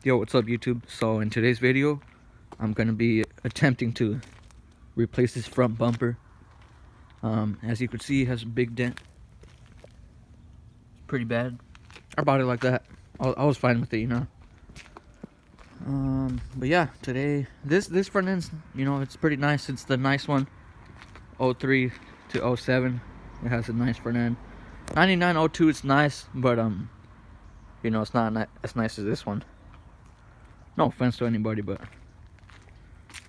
Yo, what's up YouTube? So in today's video, I'm gonna be attempting to replace this front bumper. As you can see, it has a big dent. Pretty bad. I bought it like that. I was fine with it, you know. But yeah, today this front end's, you know, it's pretty nice. It's the nice one, 03 to 07. It has a nice front end. 99 02, it's nice, but you know, it's not as nice as this one. No offense to anybody, but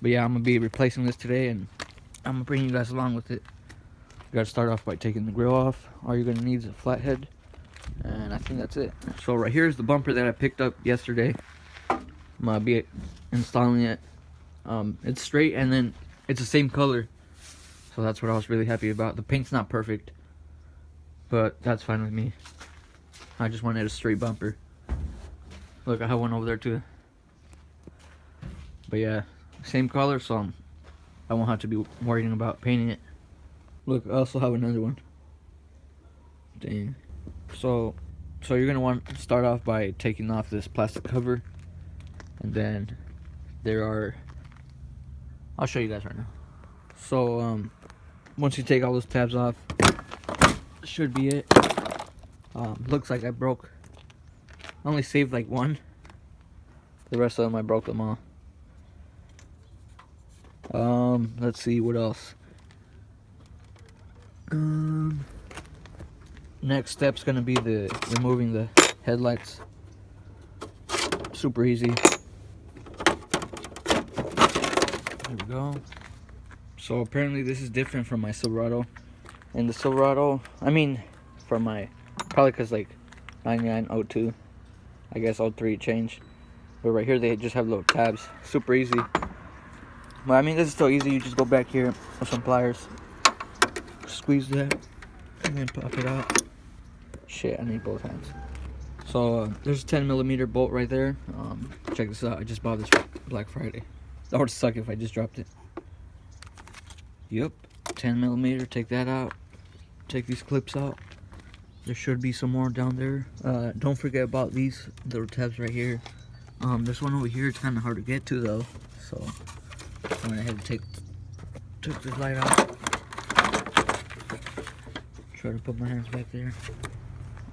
yeah, I'm gonna be replacing this today, and I'm gonna bring you guys along with it. You gotta start off by taking the grill off. All you're gonna need is a flathead, and I think that's it. So right here is the bumper that I picked up yesterday. I'm gonna be installing it. It's straight, and then it's the same color, so that's what I was really happy about. The paint's not perfect, but that's fine with me. I just wanted a straight bumper. Look, I have one over there too. But yeah, same color, so I won't have to be worrying about painting it. Look, I also have another one. Dang. So you're gonna want to start off by taking off this plastic cover, and then I'll show you guys right now. So once you take all those tabs off, should be it. Looks like I only saved like one. The rest of them I broke them all. Let's see what else. Next step's gonna be removing the headlights. Super easy. There we go. So apparently this is different from my Silverado. And the Silverado, I mean, from my, probably cause like 99 02, I guess 03 changed. But right here they just have little tabs. Super easy. But I mean, this is still easy. You just go back here with some pliers, squeeze that, and then pop it out. Shit, I need both hands. So there's a 10mm bolt right there. Check this out. I just bought this for Black Friday. That would suck if I just dropped it. Yep, 10mm. Take that out. Take these clips out. There should be some more down there. Don't forget about these little tabs right here. This one over here, it's kind of hard to get to though. So I went ahead and took this light out. Try to put my hands back there.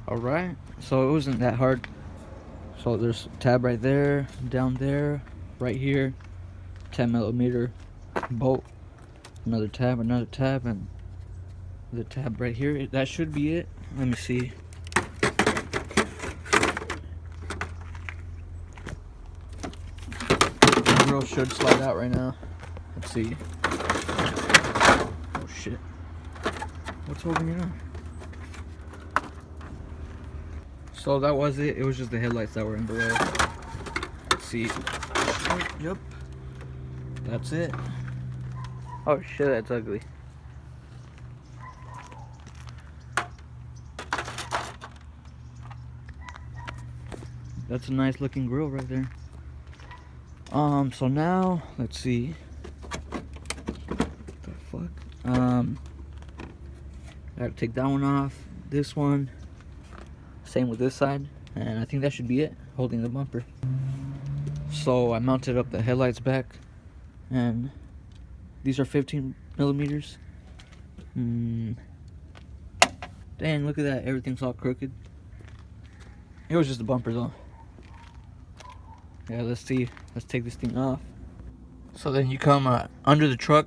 Alright, so it wasn't that hard. So there's a tab right there, down there, right here, 10mm bolt, another tab, and the tab right here. That should be it. Let me see. The grill should slide out right now. Let's see. Oh shit. What's holding it on? So that was it. It was just the headlights that were in the way. Let's see. Yep. That's it. Oh shit, that's ugly. That's a nice looking grill right there. So now, let's see. What the fuck? I gotta take that one off. This one. Same with this side. And I think that should be it, holding the bumper. So I mounted up the headlights back. And these are 15mm. Dang, look at that. Everything's all crooked. It was just a bumper though. Yeah, let's see. Let's take this thing off. So then you come under the truck.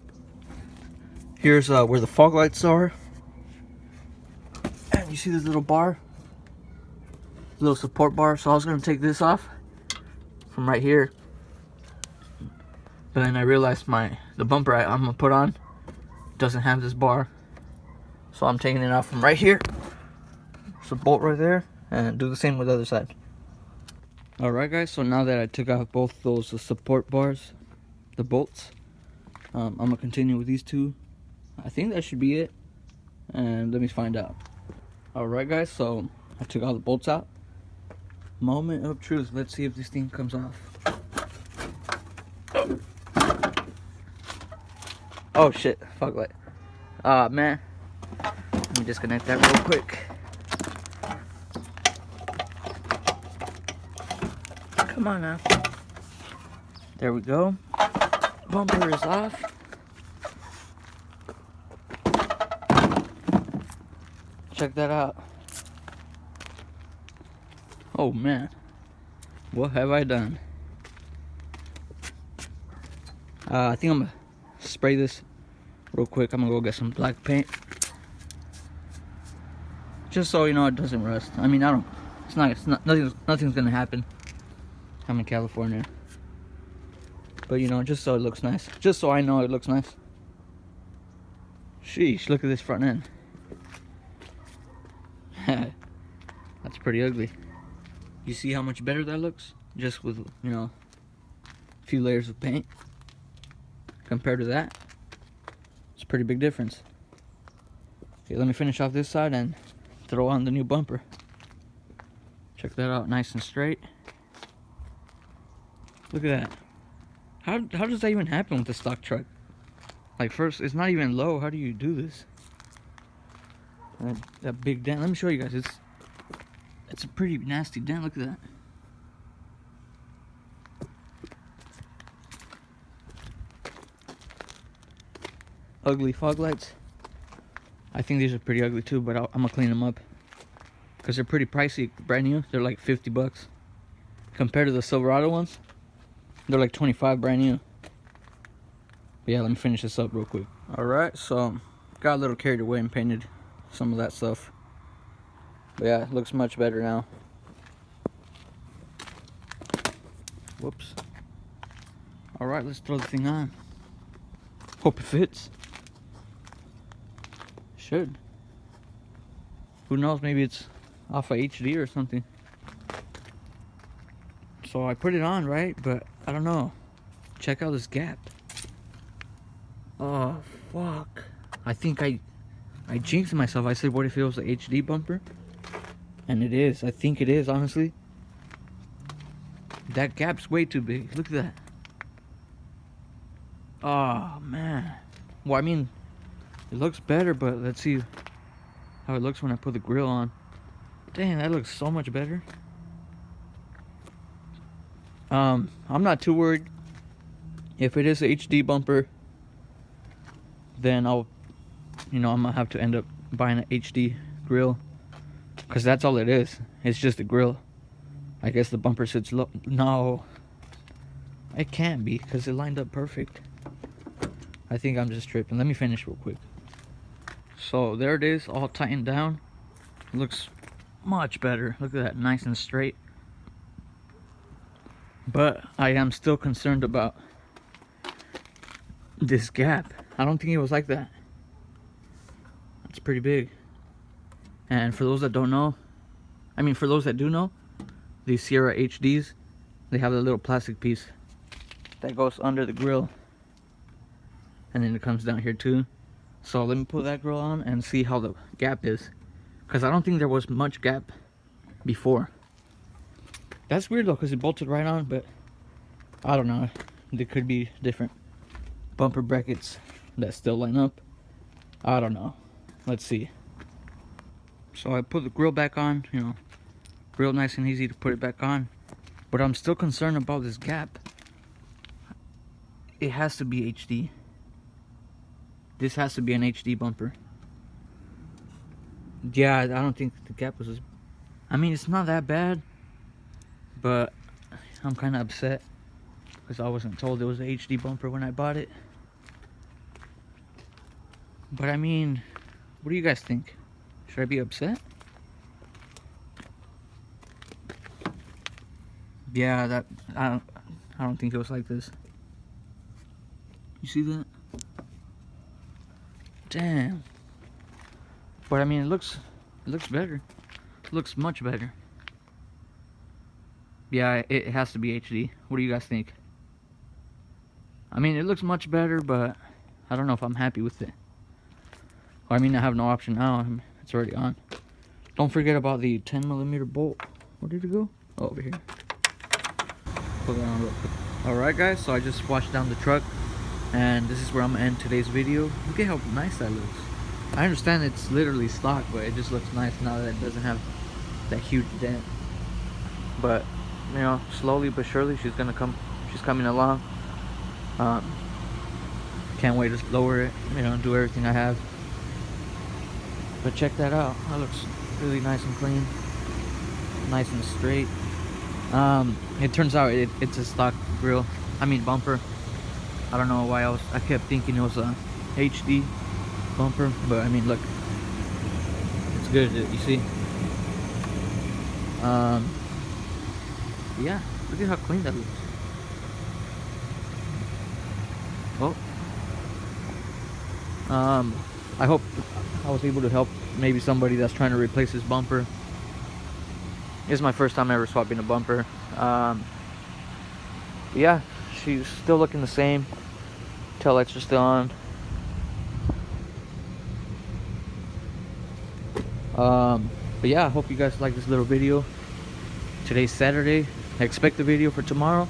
Here's where the fog lights are. And you see this little bar? Little support bar. So I was going to take this off from right here. But then I realized the bumper I'm going to put on doesn't have this bar. So I'm taking it off from right here. There's a bolt right there. And do the same with the other side. Alright guys, so now that I took off both those support bars, the bolts, I'm going to continue with these two. I think that should be it. And let me find out. Alright guys, so I took all the bolts out. Moment of truth. Let's see if this thing comes off. Oh shit, fuck light. Man. Let me disconnect that real quick. Come on now. There we go. Bumper is off. Check that out. Oh man, what have I done? I think I'm gonna spray this real quick. I'm gonna go get some black paint, just so you know it doesn't rust. I mean, it's not nothing's gonna happen. I'm in California, but you know, just so it looks nice, just so I know it looks nice. Sheesh, look at this front end. That's pretty ugly. You see how much better that looks? Just with, you know, a few layers of paint. Compared to that, it's a pretty big difference. Okay, let me finish off this side and throw on the new bumper. Check that out, nice and straight. Look at that. How does that even happen with the stock truck? Like, first, it's not even low. How do you do this? That big dent. Let me show you guys. It's a pretty nasty dent. Look at that. Ugly fog lights. I think these are pretty ugly too, but I'm gonna clean them up because they're pretty pricey. Brand new, they're like 50 bucks compared to the Silverado ones. They're like 25 brand new. But yeah, let me finish this up real quick. All right, so got a little carried away and painted some of that stuff. But yeah, it looks much better now. Whoops. All right, let's throw the thing on. Hope it fits. Should. Who knows, maybe it's off of HD or something. So I put it on, right? But I don't know. Check out this gap. Oh, fuck. I think I jinxed myself. I said, what if it was the HD bumper? And it is. I think it is, honestly. That gap's way too big. Look at that. Oh, man. Well, I mean, it looks better, but let's see how it looks when I put the grill on. Dang, that looks so much better. I'm not too worried. If it is a HD bumper, then I'm gonna have to end up buying an HD grill, because that's all it is. It's just a grill. I guess the bumper sits low. No, it can't be, because it lined up perfect. I think I'm just tripping. Let me finish real quick. So there it is, all tightened down. Looks much better. Look at that, nice and straight. But I am still concerned about this gap. I don't think it was like that. It's pretty big. And for those that don't know, I mean, for those that do know, these Sierra HDs, they have a little plastic piece that goes under the grill, and then it comes down here too. So let me put that grill on and see how the gap is, because I don't think there was much gap before. That's weird though, because it bolted right on, but I don't know. There could be different bumper brackets that still line up. I don't know. Let's see. So I put the grill back on, you know, real nice and easy to put it back on. But I'm still concerned about this gap. It has to be HD. This has to be an HD bumper. Yeah, I don't think the gap was I mean, it's not that bad, but I'm kind of upset because I wasn't told it was an HD bumper when I bought it. But I mean, what do you guys think? Should I be upset? Yeah, I don't think it was like this. You see that? Damn. But I mean, it looks better. It looks much better. Yeah, it has to be HD. What do you guys think? I mean, it looks much better, but I don't know if I'm happy with it. Well, I mean, I have no option now. It's already on. Don't forget about the 10mm bolt. Where did it go? Oh, over here. Put that on real quick. Alright guys, so I just washed down the truck, and this is where I'm gonna end today's video. Look at how nice that looks. I understand it's literally stock, but it just looks nice now that it doesn't have that huge dent. But you know, slowly but surely she's coming along. Can't wait to lower it, you know, do everything I have. But check that out. That looks really nice and clean, nice and straight. It turns out it's a stock grill, I mean bumper. I don't know why I kept thinking it was a HD bumper, but I mean, look, it's good, you see. Yeah, look at how clean that looks. Oh, I hope I was able to help maybe somebody that's trying to replace his bumper. This is my first time ever swapping a bumper. Yeah, she's still looking the same. Tail lights are still on. But yeah, I hope you guys like this little video. Today's Saturday. I expect the video for tomorrow.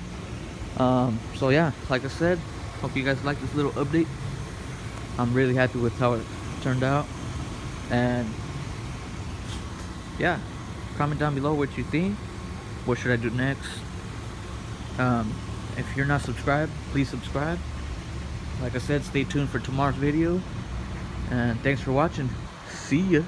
So yeah, like I said, hope you guys like this little update. I'm really happy with how it turned out. And yeah, comment down below what you think. What should I do next? If you're not subscribed, please subscribe. Like I said, stay tuned for tomorrow's video. And thanks for watching. See ya.